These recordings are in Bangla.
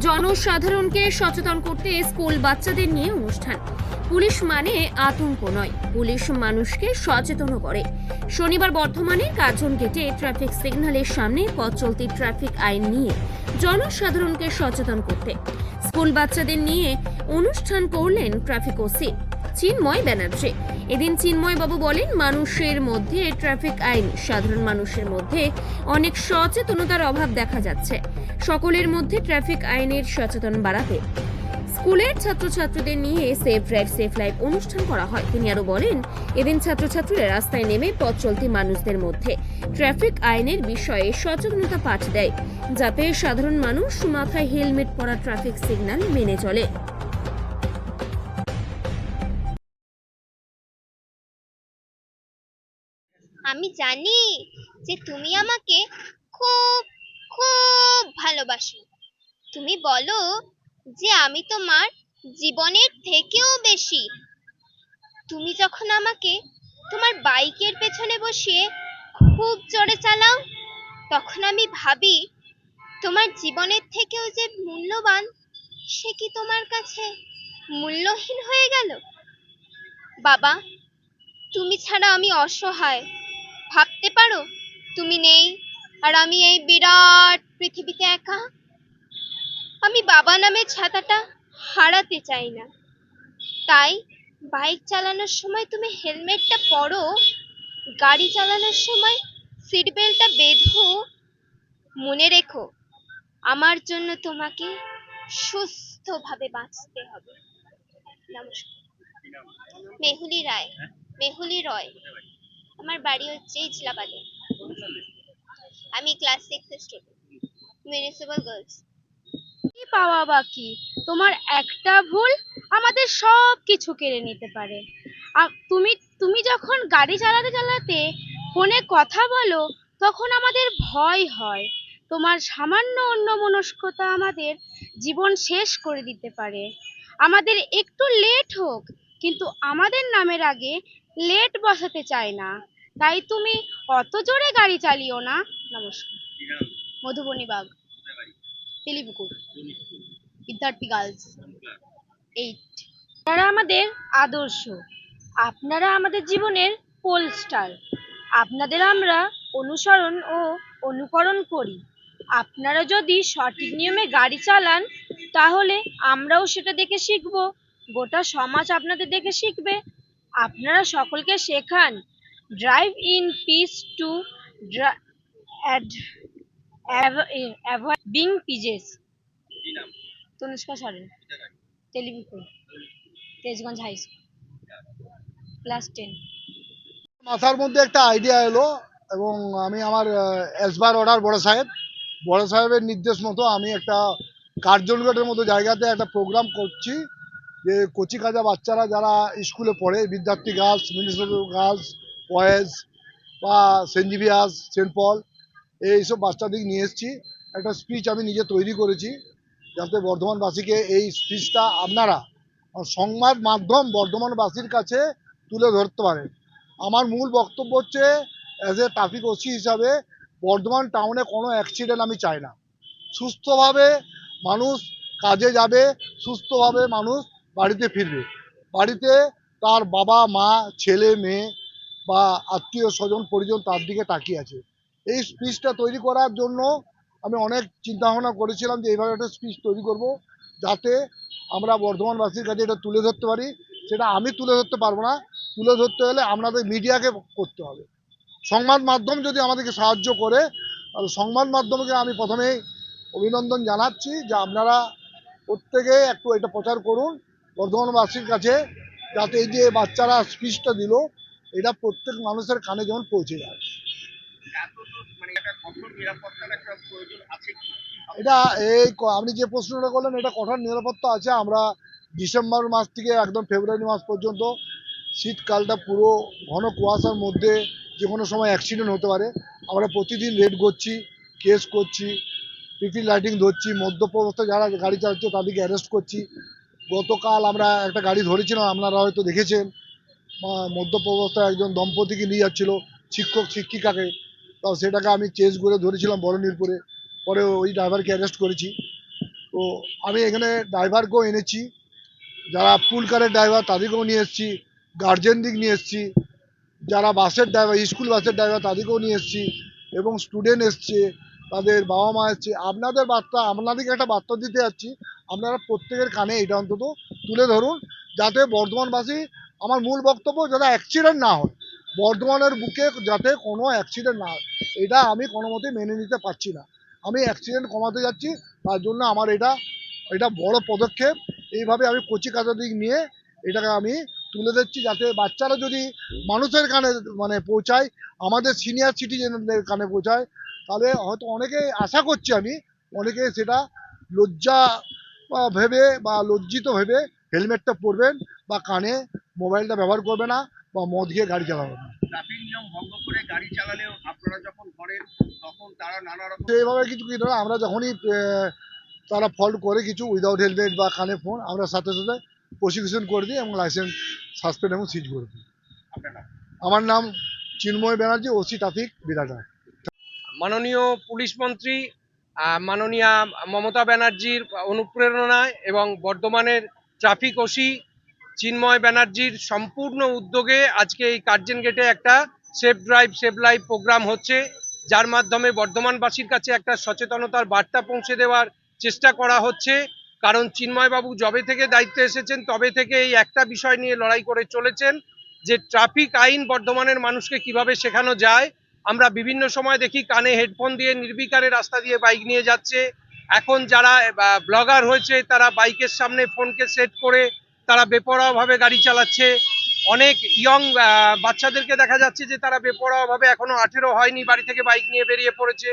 জনসাধারণকে সচেতন করতে স্কুল বাচ্চাদের নিয়ে অনুষ্ঠান। পুলিশ মানে আতঙ্ক নয়, পুলিশ মানুষকে সচেতন করে। শনিবার বর্ধমানের কার্জন গেটে ট্রাফিক সিগন্যালের সামনে পথ চলতি ট্রাফিক আইন নিয়ে জনসাধারণকে সচেতন করতে স্কুল বাচ্চাদের নিয়ে অনুষ্ঠান করলেন ট্রাফিক ওসি চিন্ময় ব্যানার্জি। এদিন চিন্ময় বাবু বলেন, মানুষের মধ্যে ট্রাফিক আইন, সাধারণ মানুষের মধ্যে অনেক সচেতনতার অভাব দেখা যাচ্ছে। সকলের মধ্যে ট্রাফিক আইনের সচেতন বাড়াতে স্কুলের ছাত্রছাত্রীদের নিয়ে সেফ ড্রাইভ সেফ লাইফ অনুষ্ঠান করা হয়। তিনি আরো বলেন, এদিন ছাত্রছাত্রীরা রাস্তায় নেমে পথ চলতি মানুষদের মধ্যে ট্রাফিক আইনের বিষয়ে সচেতনতা পাঠ দেয়, যাতে সাধারণ মানুষ মাথায় হেলমেট পরা ট্রাফিক সিগন্যাল মেনে চলে। আমি জানি যে তুমি আমাকে খুব খুব ভালোবাসো। তুমি বলো যে আমি তোমার জীবনের থেকেও বেশি। তুমি যখন আমাকে তোমার বাইকের পেছনে বসিয়ে খুব জোরে চালাও, তখন আমি ভাবি তোমার জীবনের থেকেও যে মূল্যবান, সে কি তোমার কাছে মূল্যহীন হয়ে গেল? বাবা, তুমি ছাড়া আমি অসহায়। ভাবতে পারো, তুমি নেই আর আমি এই বিরাট পৃথিবীতে একা। আমি বাবা নামের ছাতাটা হারাতে চাই না। তাই বাইক চালানোর সময় তুমি হেলমেটটা পরো, গাড়ি চালানোর সময় সিট বেল্টটা বেঁধো। মনে রেখো, আমার জন্য তোমাকে সুস্থভাবে বাঁচতে হবে। নমস্কার। মেহুলি রায়। মেহুলি রয়। আমার বাড়ি হচ্ছে ইছলাবাদে। আমি ক্লাস 6 এর স্টুডেন্ট, মিউনিসিপাল গার্লস। কি পাওয়া বাকি? তোমার একটা ভুল আমাদের সব কিছু কেড়ে নিতে পারে। তুমি তুমি যখন গাড়ি চালাতে চালাতে ফোনে কথা বলো, তখন আমাদের ভয় হয় তোমার সামান্য অন্যমনস্কতা আমাদের জীবন শেষ করে দিতে পারে। আমাদের একটু লেট হোক, কিন্তু আমাদের নামের আগে লেট বসাতে চাই না। তাই তুমি অত জোরে গাড়ি চালিও না। নমস্কার। মধুবনী বাগ, তেলিপুকুর, বিদ্যার্থী গার্লস 8। আপনারা আমাদের আদর্শ, আপনারা আমাদের জীবনের পোল স্টার। আপনাদের আমরা অনুসরণ ও অনুকরণ করি। আপনারা যদি সঠিক নিয়মে গাড়ি চালান, তাহলে আমরাও সেটা দেখে শিখব, গোটা সমাজ আপনাদের দেখে শিখবে। আপনারা সকলকে শেখান, drive in peace to avoid being pieces. Tanushka Soren, Telipukur, Tejganj high school, class 10। মাথার মধ্যে একটা আইডিয়া এলো এবং আমি আমার এসবার অর্ডার বড় সাহেবের নির্দেশ মতো আমি একটা কার্জনগেটের মতো জায়গাতে একটা প্রোগ্রাম করছি, যে কচি কাজা বাচ্চারা যারা স্কুলে পড়ে, বিদ্যার্থী গার্লস, মিউনিসিপ্যাল গার্লস, বয়েজ বা সেন্ট জেভিয়ার্স, সেন্ট পল, এইসব বাচ্চাদের নিয়ে এসেছি। একটা স্পিচ আমি নিজে তৈরি করেছি, যাতে বর্ধমানবাসীকে এই স্পিচটা আপনারা সংবাদ মাধ্যম বর্ধমানবাসীর কাছে তুলে ধরতে পারেন। আমার মূল বক্তব্য হচ্ছে, অ্যাজ এ ট্রাফিক ওসি হিসাবে বর্ধমান টাউনে কোনো অ্যাক্সিডেন্ট আমি চাই না। সুস্থভাবে মানুষ কাজে যাবে, সুস্থভাবে মানুষ বাড়িতে ফিরবে, বাড়িতে তার বাবা মা ছেলে মেয়ে বা আত্মীয় স্বজন পরিজন তার দিকে তাকিয়ে আছে। এই স্পিচটা তৈরি করার জন্য আমি অনেক চিন্তাভাবনা করেছিলাম যে এইভাবে একটা স্পিচ তৈরি করব, যাতে আমরা বর্ধমানবাসীর কাছে এটা তুলে ধরতে পারি। সেটা আমি তুলে ধরতে পারবো না, তুলে ধরতে হলে আপনাদের মিডিয়াকে করতে হবে। সংবাদ মাধ্যম যদি আমাদেরকে সাহায্য করে, তাহলে সংবাদ মাধ্যমকে আমি প্রথমেই অভিনন্দন জানাচ্ছি যে আপনারা প্রত্যেকে একটু এটা প্রচার করুন বর্ধমানবাসীর কাছে, যাতে এই যে বাচ্চারা স্পিচটা দিল, এটা প্রত্যেক মানুষের কানে যেমন পৌঁছে যায়। এটা এই আপনি যে প্রশ্নটা করলেন, এটা কঠোর নিরাপত্তা আছে। আমরা ডিসেম্বর মাস থেকে একদম ফেব্রুয়ারি মাস পর্যন্ত, শীতকালটা পুরো ঘন কুয়াশার মধ্যে যে কোনো সময় অ্যাক্সিডেন্ট হতে পারে। আমরা প্রতিদিন রেড করছি, কেস করছি, ট্রাফিক লাইটিং ধরছি, মদ্যপ অবস্থায় যারা গাড়ি চালাচ্ছে তাদেরকে অ্যারেস্ট করছি। গতকাল আমরা একটা গাড়ি ধরেছিলাম, আপনারা হয়তো দেখেছেন, মদ্যপ অবস্থায় একজন দম্পতিকে নিয়ে যাচ্ছিল, শিক্ষক শিক্ষিকাকে। তো সেটাকে আমি চেস করে ধরেছিলাম বরণীরপুরে, পরে ওই ড্রাইভারকে অ্যারেস্ট করেছি। তো আমি এখানে ড্রাইভারকেও এনেছি, যারা পুল কারের ড্রাইভার তাদেরকেও নিয়ে এসেছি, গার্জেনদের নিয়ে এসেছি, যারা বাসের ড্রাইভার স্কুল বাসের ড্রাইভার তাদেরকেও নিয়ে এসেছি, এবং স্টুডেন্ট এসছে, তাদের বাবা মা এসছে। আপনাদের বার্তা, আপনাদেরকে একটা বার্তা দিতে যাচ্ছি, আপনারা প্রত্যেকের কানে এটা অন্তত তুলে ধরুন, যাতে বর্ধমানবাসী, আমার মূল বক্তব্য যাতে অ্যাক্সিডেন্ট না হয়, বর্ধমানের বুকে যাতে কোনো অ্যাক্সিডেন্ট না হয়, এটা আমি কোনো মতেই মেনে নিতে পারছি না। আমি অ্যাক্সিডেন্ট কমাতে যাচ্ছি, তার জন্য আমার এটা বড় পদক্ষেপ। এইভাবে আমি কচি কাঁচা দিক নিয়ে এটাকে আমি তুলে দিচ্ছি, যাতে বাচ্চারা যদি মানুষের কানে মানে পৌঁছায়, আমাদের সিনিয়র সিটিজেনদের কানে পৌঁছায়, তাহলে হয়তো অনেকে আশা করছি, আমি অনেকে সেটা লজ্জা ভেবে বা লজ্জিত ভেবে হেলমেটটা পরবেন বা কানে মোবাইলটা ব্যবহার করবে না বা মদ খেয়ে গাড়ি চালাবে না। ট্রাফিক নিয়ম ভঙ্গ করে গাড়ি চালালেও আপনারা যখন করেন তখন তারা নানা রকম এইভাবে কিছু কি ধরো, আমরা যখনই তারা ফল্ট করে কিছু উইদাউট হেলমেট বা কানে ফোন, আমরা সাথে সাথে প্রসিকিউশন করে দিই এবং লাইসেন্স সাসপেন্ড এবং সিজ করে দিই। আপনারা আমার নাম চিন্ময় ব্যানার্জি, ওসি ট্রাফিক বিরাটহাট। মাননীয় পুলিশ মন্ত্রী মাননীয়া মমতা ব্যানার্জির অনুপ্রেরণায় এবং বর্ধমানের ট্রাফিক ওসি চিন্ময় ব্যানার্জির সম্পূর্ণ উদ্যোগে আজকে এই কার্জন গেটে একটা safe drive save life program হচ্ছে, যার মাধ্যমে বর্ধমানবাসীর কাছে একটা সচেতনতার বার্তা পৌঁছে দেওয়ার চেষ্টা করা হচ্ছে। কারণ চিন্ময়বাবু যবে থেকে দায়িত্বে এসেছেন তবে থেকে এই একটা বিষয় নিয়ে লড়াই করে চলেছেন, যে ট্রাফিক আইন বর্ধমানের মানুষকে কিভাবে শেখানো যায়। আমরা বিভিন্ন সময় দেখি কানে হেডফোন দিয়ে নির্বিকারে রাস্তা দিয়ে বাইক নিয়ে যাচ্ছে। এখন যারা ব্লগার হয়েছে তারা বাইকের সামনে ফোনকে সেট করে তারা বেপরোয়াভাবে গাড়ি চালাচ্ছে। অনেক ইয়ং বাচ্চাদেরকে দেখা যাচ্ছে যে তারা বেপরোয়াভাবে, এখনো 18 হয়নি, বাড়ি থেকে বাইক নিয়ে বেরিয়ে পড়েছে।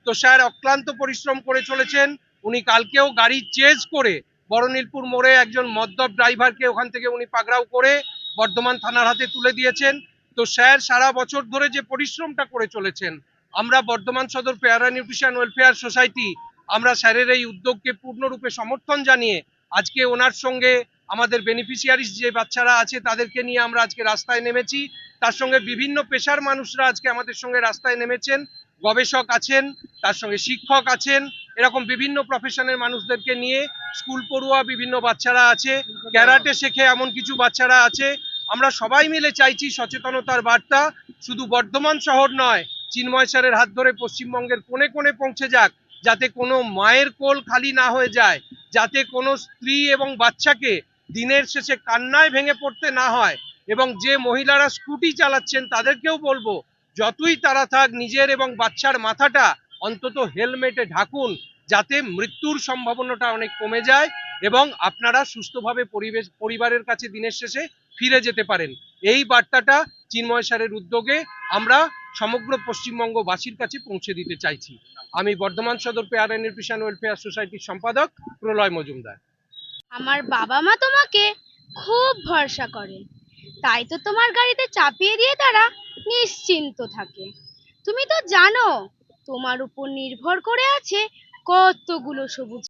তো স্যার অক্লান্ত পরিশ্রম করে চলেছেন। উনি কালকেও গাড়ি চেজ করে বড়নীলপুর মোড়ে একজন মদ্যপ ড্রাইভারকে ওখান থেকে উনি পাকড়াও করে বর্ধমান থানার হাতে তুলে দিয়েছেন। তো স্যার সারা বছর ধরে যে পরিশ্রমটা করে চলেছেন, আমরা বর্ধমান সদর প্যারা নিউট্রিশন ওয়েলফেয়ার সোসাইটি আমরা স্যারের এই উদ্যোগকে পূর্ণরূপে সমর্থন জানিয়ে আজকে ওনার সঙ্গে আমাদের বেনিফিশিয়ারিজ যে বাচ্চারা আছে তাদেরকে নিয়ে আমরা আজকে রাস্তায় নেমেছি। তার সঙ্গে বিভিন্ন পেশার মানুষরা আজকে আমাদের সঙ্গে রাস্তায় নেমেছেন, গবেষক আছেন, তার সঙ্গে শিক্ষক আছেন, এরকম বিভিন্ন প্রফেশনের মানুষদেরকে নিয়ে স্কুল পড়ুয়া বিভিন্ন বাচ্চারা আছে, ক্যারাটে শেখে এমন কিছু বাচ্চারা আছে। আমরা সবাই মিলে চাইছি সচেতনতার বার্তা শুধু বর্ধমান শহর নয়, চিন্ময় স্যারের হাত ধরে পশ্চিমবঙ্গের কোণে কোণে পৌঁছে যাক, যাতে কোনো মায়ের কোল খালি না হয়ে যায়, যাতে কোনো স্ত্রী এবং বাচ্চাকে দিনের শেষে কান্নায় ভেঙে পড়তে না হয়। এবং যে মহিলারা স্কুটি চালাচ্ছেন তাদেরকেও বলবো, যতই তারা থাক নিজের এবং বাচ্চার মাথাটা অন্তত হেলমেটে ঢাকুন, যাতে মৃত্যুর সম্ভাবনাটা অনেক কমে যায় এবং আপনারা সুস্থভাবে পরিবারের কাছে দিনের শেষে ফিরে যেতে পারেন। এই বার্তাটা চিন্ময় স্যারের উদ্যোগে আমরা সমগ্র পশ্চিমবঙ্গবাসীর কাছে পৌঁছে দিতে চাইছি। আমি বর্ধমান সদর পেয়ারা নিউট্রিশন ওয়েলফেয়ার সোসাইটির সম্পাদক প্রলয় মজুমদার। আমার বাবা মা তোমাকে খুব ভরসা করে, তাই তো তোমার গাড়িতে চাপিয়ে দিয়ে তারা নিশ্চিন্ত থাকে। তুমি তো জানো তোমার উপর নির্ভর করে আছে কতগুলো সবুজ